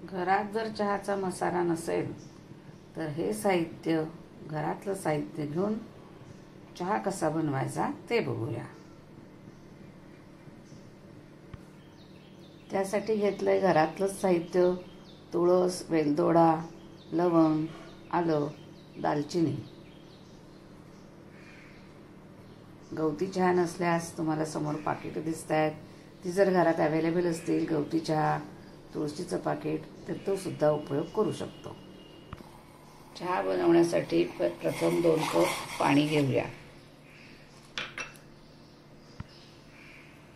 घरात जर चहाचा मसाला नसेल तर हे साहित्य, घरातलं साहित्य घेऊन चहा कसा बनवायचा ते बघूया. त्यासाठी घेतलंय घरातलंच साहित्य: तुळस, वेलदोडा, लवंग, आलं, दालचिनी. गवती चहा नसल्यास तुम्हाला समोर पाकिटं दिसत आहेत, ती जर घरात अवेलेबल असतील, गवती चहा, तुळशीचं पाकिट, तर तो सुद्धा उपयोग करू शकतो. चहा बनवण्यासाठी प्रथम 2 कप पाणी घेऊया.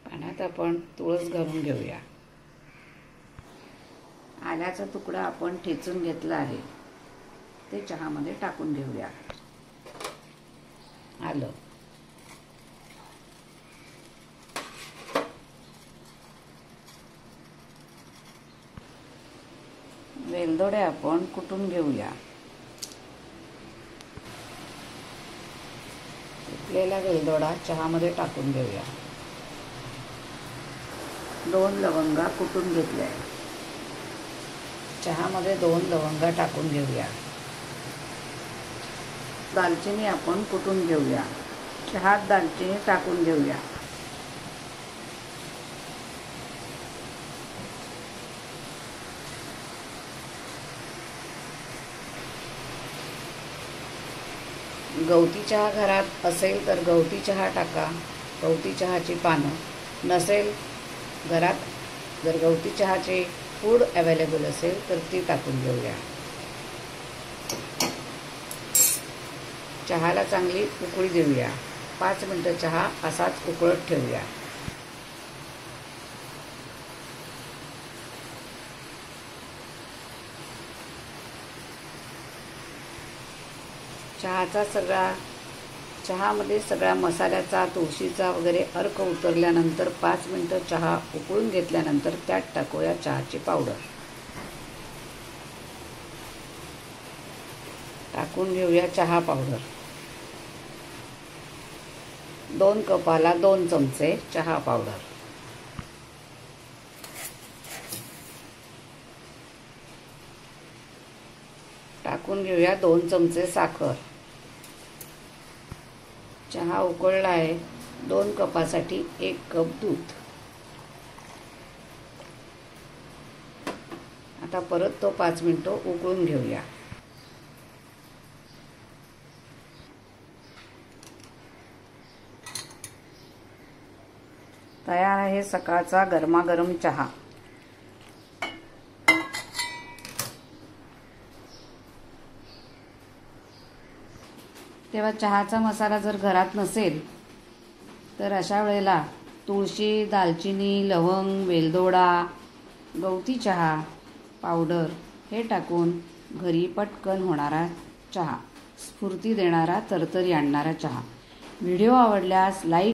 पाण्यात आपण तुळस घालून घेऊया. आल्याचा तुकडा आपण ठेचून घेतला आहे, ते चहामध्ये टाकून घेऊया. आलं, वेलदोडे आपण कुटून घेऊया. कुटलेला वेलदोडा चहामध्ये टाकून घेऊया. 2 लवंगा कुटून घेतल्या, चहामध्ये 2 लवंगा टाकून घेऊया. दालचिनी आपण कुटून घेऊया. चहात दालचिनी टाकून घेऊया. गवती चहा घरात असेल तर गवती चहा टाका, गवती चहाची पानं. नसेल घरात, जर गवती चहाचे पूड अवेलेबल असेल तर ती टाकून घेऊया. चहाला चांगली उकळी देऊया. 5 मिनिटं चहा असाच उकळत ठेवूया. चहामध्ये सगळ्या मसाल्याचा, तुळशीचा वगैरे अर्क उतरल्यानंतर 5 मिनिटं चहा उकळून घेतल्यानंतर त्यात टाकूया चहाची पावडर. टाकून घेऊया चहा पावडर. 2 कपाला 2 चमचे चहा पावडर. टाकून घेऊया 2 चमचे साखर. चहा उकळला आहे. 2 कपासाठी 1 कप दूध. आता परत तो 5 मिनिटं उकळून घेऊया. तयार आहे सकाळचा गरमागरम चहा. तेव्हा चहाचा मसाला जर घरात नसेल तर अशा वेळेला तुळशी, दालचिनी, लवंग, वेलदोडा, गवती चहा पावडर हे टाकून घरी पटकन होणारा चहा, स्फूर्ती देणारा, तरतरी आणणारा चहा. व्हिडिओ आवडल्यास लाईक